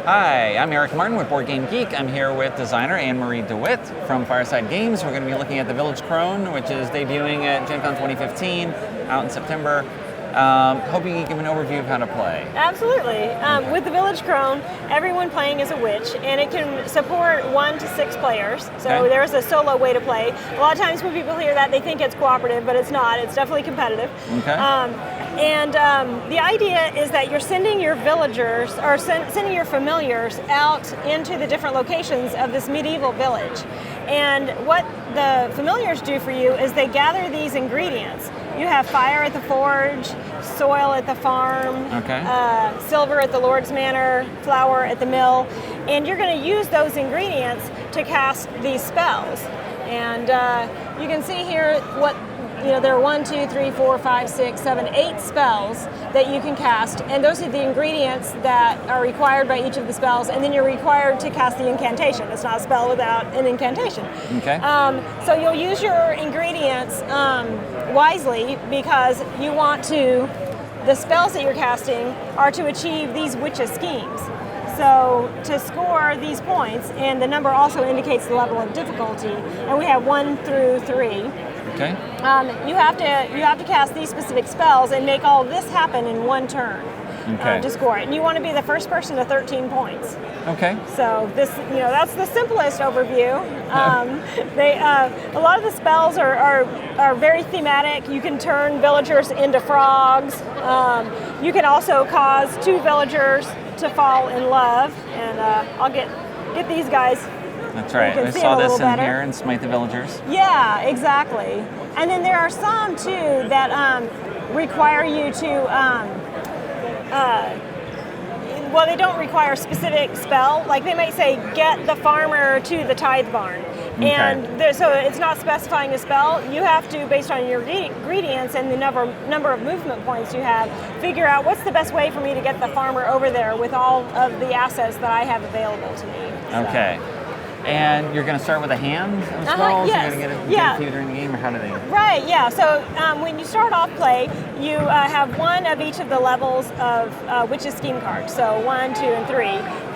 Hi, I'm Eric Martin with Board Game Geek. I'm here with designer Anne-Marie DeWitt from Fireside Games. We're going to be looking at the Village Crone, which is debuting at Gen Con 2015, out in September. Hoping you can give an overview of how to play. Absolutely. With the Village Crone, everyone playing is a witch, and it can support 1 to 6 players. So there's a solo way to play. A lot of times when people hear that, they think it's cooperative, but it's not. It's definitely competitive. The idea is that you're sending your villagers, or sending your familiars out into the different locations of this medieval village. And what the familiars do for you is they gather these ingredients. You have fire at the forge, soil at the farm, silver at the Lord's Manor, flour at the mill, and you're going to use those ingredients to cast these spells. And you can see here what, there are 1, 2, 3, 4, 5, 6, 7, 8 spells that you can cast, and those are the ingredients that are required by each of the spells, and then you're required to cast the incantation. It's not a spell without an incantation. So you'll use your ingredients wisely, because you want to, the spells that you're casting are to achieve these witches' schemes. So to score these points, and the number also indicates the level of difficulty, and we have 1 through 3. You have to cast these specific spells and make all this happen in one turn to score it. And you want to be the first person to 13 points. So this, that's the simplest overview. A lot of the spells are very thematic. You can turn villagers into frogs. You can also cause 2 villagers to fall in love. And I'll get these guys. That's right. I saw this in here in Smite the Villagers. Yeah, exactly. And then there are some too that require you to. They don't require a specific spell. Like they might say, get the farmer to the tithe barn. And so it's not specifying a spell. You have to, based on your ingredients and the number of movement points you have, figure out what's the best way for me to get the farmer over there with all of the assets that I have available to me. And you're going to start with a hand of spells? You're going to get a few during the game, or how do they? Right, yeah. So when you start off play, you have 1 of each of the levels of Witch's Scheme cards. So 1, 2, and 3.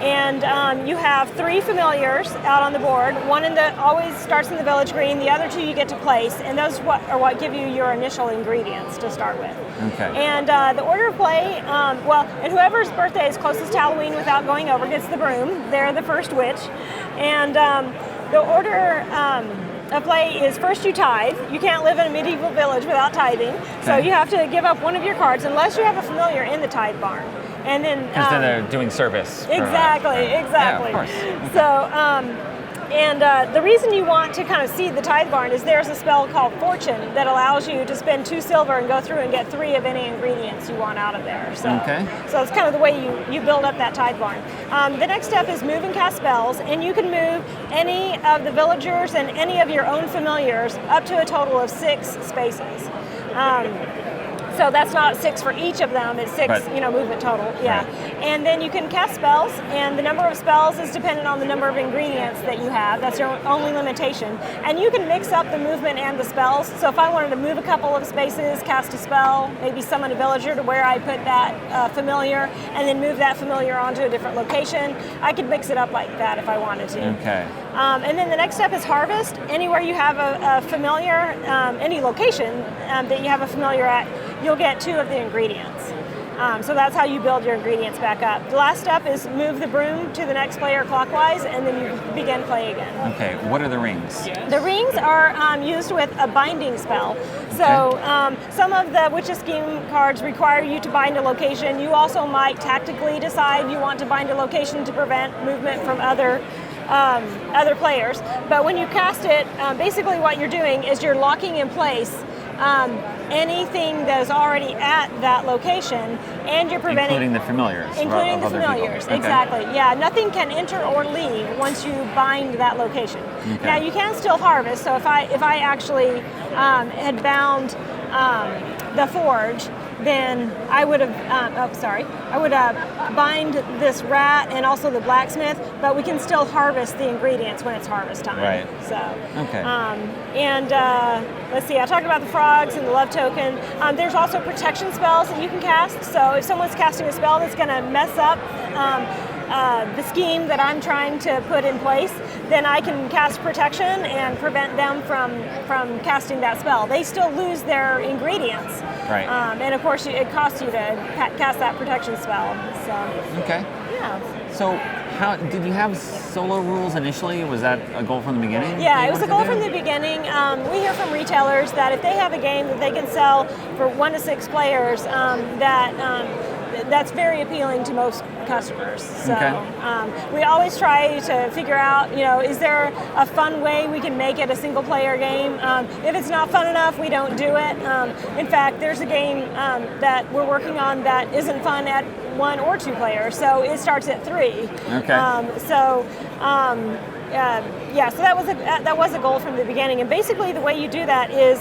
And you have 3 familiars out on the board. 1 always starts in the village green. The other 2 you get to place, and those are what give you your initial ingredients to start with. And the order of play, and whoever's birthday is closest to Halloween without going over gets the broom. They're the first witch. And the order of play is first you tithe. You can't live in a medieval village without tithing. So you have to give up 1 of your cards unless you have a familiar in the tithe barn. And then because then they're doing service. Exactly. Yeah, of course. So the reason you want to kind of seed the tithe barn is there's a spell called Fortune that allows you to spend 2 silver and go through and get 3 of any ingredients you want out of there. So it's kind of the way you build up that tithe barn. The next step is move and cast spells, and you can move any of the villagers and any of your own familiars up to a total of 6 spaces. So that's not 6 for each of them, it's 6, movement total. And then you can cast spells, and the number of spells is dependent on the number of ingredients that you have. That's your only limitation. And you can mix up the movement and the spells. So if I wanted to move a couple of spaces, cast a spell, maybe summon a villager to where I put that familiar, and then move that familiar onto a different location, I could mix it up like that if I wanted to. And then the next step is harvest. Anywhere you have a familiar, any location that you have a familiar at, you'll get 2 of the ingredients. So that's how you build your ingredients back up. The last step is move the broom to the next player clockwise, and then you begin play again. What are the rings? The rings are used with a binding spell. So some of the Witch's Scheme cards require you to bind a location. You also might tactically decide you want to bind a location to prevent movement from other players. But when you cast it, basically what you're doing is you're locking in place anything that is already at that location, and you're preventing... Including the familiars. Including the familiars, exactly. Yeah, nothing can enter or leave once you bind that location. Now, you can still harvest, so if I actually had bound the forge, then I would bind this rat and also the blacksmith, but we can still harvest the ingredients when it's harvest time. Right. So, let's see, I talked about the frogs and the love token. There's also protection spells that you can cast. So if someone's casting a spell that's going to mess up the scheme that I'm trying to put in place, then I can cast protection and prevent them from casting that spell. They still lose their ingredients. Right. And of course, it costs you to cast that protection spell. So. Okay. Yeah. So, how did you have solo rules initially? Was that a goal from the beginning? Yeah, it was a goal from the beginning. We hear from retailers that if they have a game that they can sell for 1 to 6 players, that's very appealing to most customers. So we always try to figure out, is there a fun way we can make it a single player game? If it's not fun enough, we don't do it. In fact, there's a game that we're working on that isn't fun at 1 or 2 players, so it starts at 3. Okay. So that was a goal from the beginning. And basically the way you do that is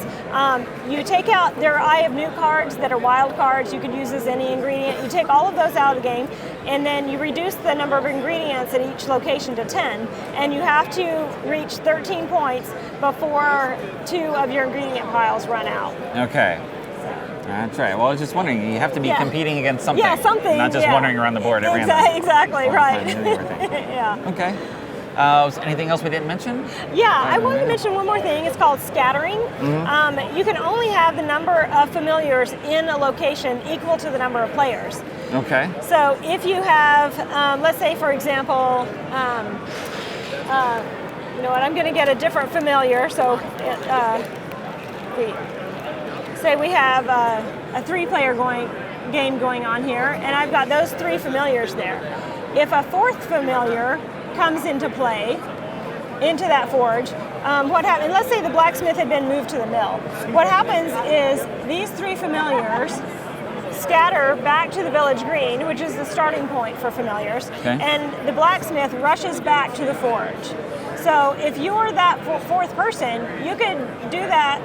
you take out their Eye of New cards that are wild cards. You could use as any ingredient. You take all of those out of the game, and then you reduce the number of ingredients at each location to 10. And you have to reach 13 points before 2 of your ingredient piles run out. Okay. That's right. Well, I was just wondering, you have to be competing against something. Yeah, something. Not just wandering around the board at random. Exactly, right. Yeah. Okay. Anything else we didn't mention? Yeah, I wanted to mention one more thing. It's called scattering. Mm-hmm. You can only have the number of familiars in a location equal to the number of players. Okay. So if you have, let's say, for example, you know what, I'm going to get a different familiar. So say we have a 3-player game going on here, and I've got those 3 familiars there. If a 4th familiar comes into play, into that forge, what happens, let's say the blacksmith had been moved to the mill. What happens is these 3 familiars scatter back to the village green, which is the starting point for familiars, and the blacksmith rushes back to the forge. So if you're that 4th person, you could do that,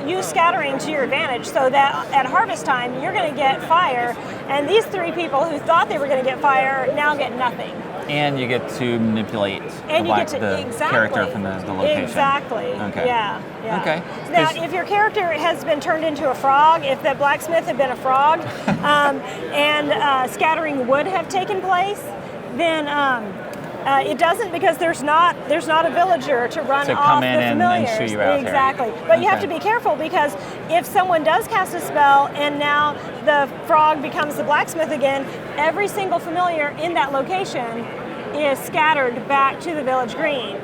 use scattering to your advantage so that at harvest time, you're going to get fire, and these 3 people who thought they were going to get fire now get nothing. And you get to manipulate the character from the location. Exactly. Okay. Yeah. Okay. Now, if your character has been turned into a frog, if the blacksmith had been a frog, and scattering would have taken place, then it doesn't, because there's not a villager to run off the familiars. And shoot you out exactly. But you have to be careful, because if someone does cast a spell and now the frog becomes the blacksmith again, every single familiar in that location is scattered back to the village green,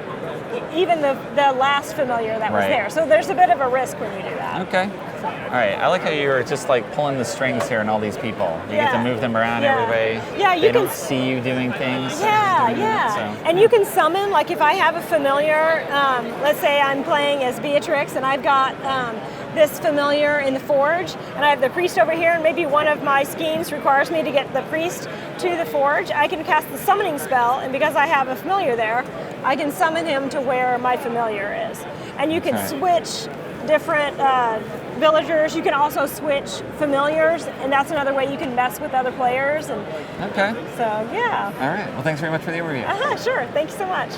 even the last familiar that was there. So there's a bit of a risk when you do that. Okay. All right. I like how you're just like pulling the strings here and all these people. You get to move them around every way. Yeah, they don't see you doing things. And you can summon, like if I have a familiar, let's say I'm playing as Beatrix and I've got this familiar in the forge, and I have the priest over here, and maybe one of my schemes requires me to get the priest to the forge, I can cast the summoning spell, and because I have a familiar there, I can summon him to where my familiar is. And you can switch different villagers. You can also switch familiars, and that's another way you can mess with other players. And okay. So, yeah. All right. Well, thanks very much for the overview. Sure. Thank you so much.